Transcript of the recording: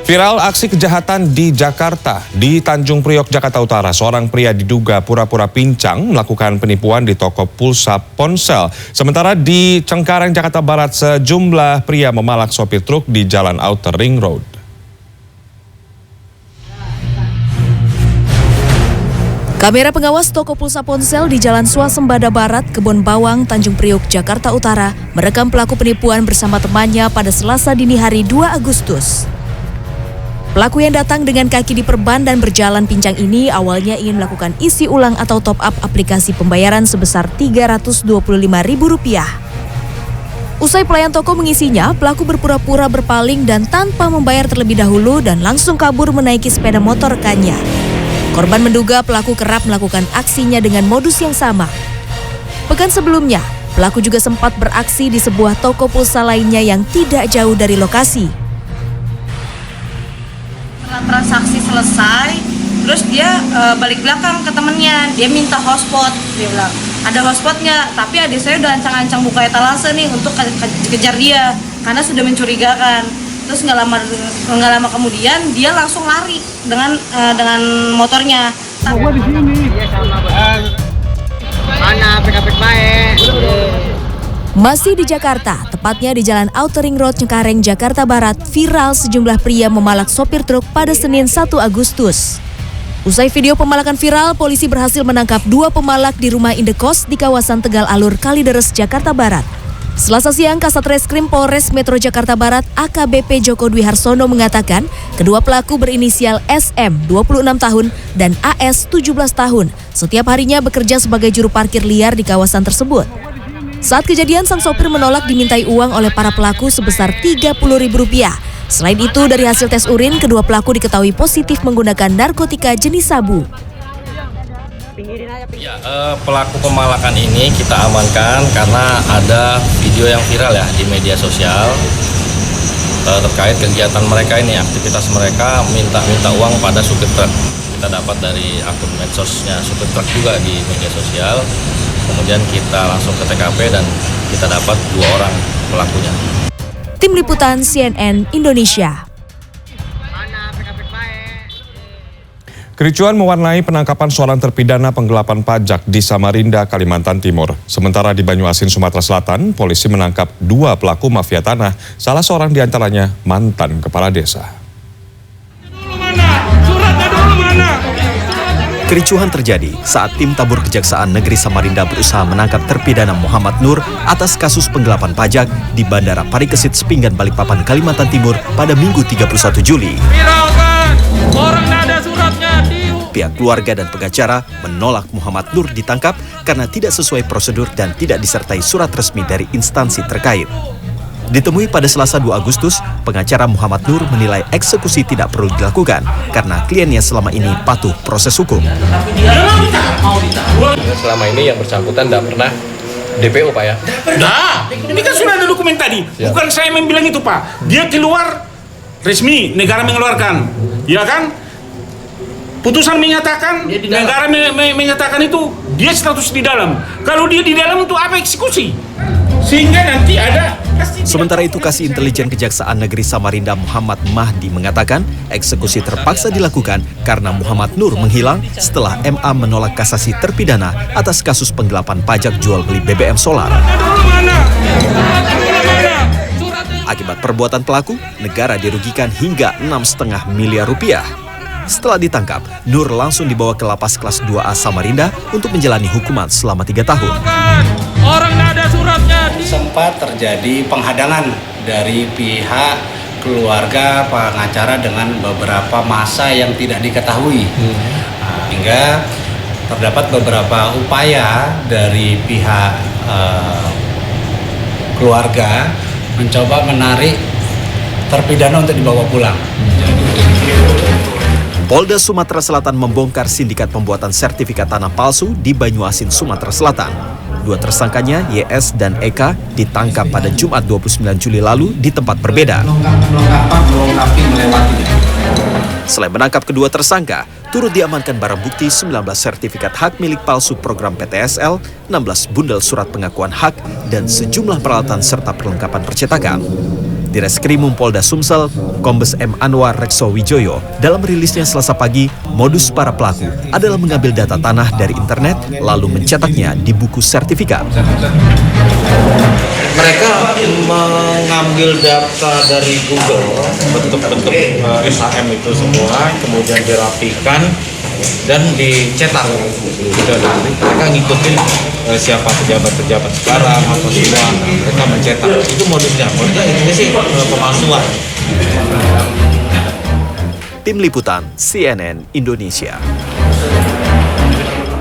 Viral aksi kejahatan di Jakarta. Di Tanjung Priok, Jakarta Utara, seorang pria diduga pura-pura pincang melakukan penipuan di toko pulsa ponsel. Sementara di Cengkareng, Jakarta Barat, sejumlah pria memalak sopir truk di Jalan Outer Ring Road. Kamera pengawas toko pulsa ponsel di Jalan Swasembada Barat, Kebon Bawang, Tanjung Priok, Jakarta Utara merekam pelaku penipuan bersama temannya pada Selasa dini hari 2 Agustus. Pelaku yang datang dengan kaki diperban dan berjalan pincang ini awalnya ingin melakukan isi ulang atau top up aplikasi pembayaran sebesar Rp325.000. Usai pelayan toko mengisinya, pelaku berpura-pura berpaling dan tanpa membayar terlebih dahulu dan langsung kabur menaiki sepeda motor rekannya. Korban menduga pelaku kerap melakukan aksinya dengan modus yang sama. Pekan sebelumnya, pelaku juga sempat beraksi di sebuah toko pulsa lainnya yang tidak jauh dari lokasi. Transaksi selesai, terus dia balik belakang ke temennya, dia minta hotspot, dia bilang ada hotspotnya, tapi adik saya udah ancang-ancang buka etalase nih untuk kejar dia karena sudah mencurigakan. Terus nggak lama kemudian dia langsung lari dengan motornya. Gua di sini. Mana pek baik. Masih di Jakarta, tepatnya di Jalan Outer Ring Road, Cengkareng, Jakarta Barat, viral sejumlah pria memalak sopir truk pada Senin 1 Agustus. Usai video pemalakan viral, polisi berhasil menangkap 2 pemalak di rumah indekos di kawasan Tegal Alur, Kalideres, Jakarta Barat. Selasa siang, Kasat Reskrim Polres Metro Jakarta Barat AKBP Joko Dwi Harsono mengatakan kedua pelaku berinisial SM 26 tahun dan AS 17 tahun. Setiap harinya bekerja sebagai juru parkir liar di kawasan tersebut. Saat kejadian, sang sopir menolak dimintai uang oleh para pelaku sebesar Rp30.000. Selain itu, dari hasil tes urin, kedua pelaku diketahui positif menggunakan narkotika jenis sabu. Ya, pelaku pemalakan ini kita amankan karena ada video yang viral ya di media sosial terkait kegiatan mereka ini, aktivitas mereka minta uang pada supir truk. Kita dapat dari akun medsosnya supir truk juga di media sosial. Kemudian kita langsung ke TKP dan kita dapat 2 orang pelakunya. Tim Liputan CNN Indonesia. Kericuan mewarnai penangkapan seorang terpidana penggelapan pajak di Samarinda, Kalimantan Timur. Sementara di Banyuasin, Sumatera Selatan, polisi menangkap 2 pelaku mafia tanah. Salah seorang diantaranya mantan kepala desa. Kericuhan terjadi saat tim tabur Kejaksaan Negeri Samarinda berusaha menangkap terpidana Muhammad Nur atas kasus penggelapan pajak di Bandara Parikesit Sepinggan, Balikpapan, Kalimantan Timur pada Minggu 31 Juli. Pihak keluarga dan pengacara menolak Muhammad Nur ditangkap karena tidak sesuai prosedur dan tidak disertai surat resmi dari instansi terkait. Ditemui pada Selasa 2 Agustus, pengacara Muhammad Nur menilai eksekusi tidak perlu dilakukan karena kliennya selama ini patuh proses hukum. Selama ini yang bersangkutan tidak pernah DPO, Pak ya? Nah, ini kan sudah ada dokumen tadi. Bukan saya yang bilang itu, Pak. Dia keluar resmi, negara mengeluarkan. Ya kan? Putusan menyatakan, negara menyatakan itu, dia status di dalam. Kalau dia di dalam untuk apa eksekusi? Sehingga nanti ada. Sementara itu, Kasih Intelijen Kejaksaan Negeri Samarinda Muhammad Mahdi mengatakan eksekusi terpaksa dilakukan karena Muhammad Nur menghilang setelah MA menolak kasasi terpidana atas kasus penggelapan pajak jual beli BBM solar. Akibat perbuatan pelaku, negara dirugikan hingga Rp6,5 miliar. Setelah ditangkap, Nur langsung dibawa ke lapas kelas 2A Samarinda untuk menjalani hukuman selama 3 tahun. Orang nggak ada suratnya. Sempat terjadi penghadangan dari pihak keluarga pengacara dengan beberapa masa yang tidak diketahui. Hingga terdapat beberapa upaya dari pihak keluarga mencoba menarik terpidana untuk dibawa pulang. Polda Sumatera Selatan membongkar sindikat pembuatan sertifikat tanah palsu di Banyuasin, Sumatera Selatan. 2 tersangkanya, YS dan Eka, ditangkap pada Jumat 29 Juli lalu di tempat berbeda. Selain menangkap kedua tersangka, Turut diamankan barang bukti 19 sertifikat hak milik palsu program PTSL, 16 bundel surat pengakuan hak, dan sejumlah peralatan serta perlengkapan percetakan. Di Reskrimum Polda Sumsel, Kombes M. Anwar Rekso Wijoyo dalam rilisnya Selasa pagi, modus para pelaku adalah mengambil data tanah dari internet lalu mencetaknya di buku sertifikat. Mereka mengambil data dari Google, bentuk-bentuk SHM itu semua, kemudian dirapikan dan dicetak. Mereka ngikutin siapa pejabat-pejabat sekarang atau semua, mereka mencetak. Itu modusnya ini sih pemalsuan. Tim Liputan CNN Indonesia.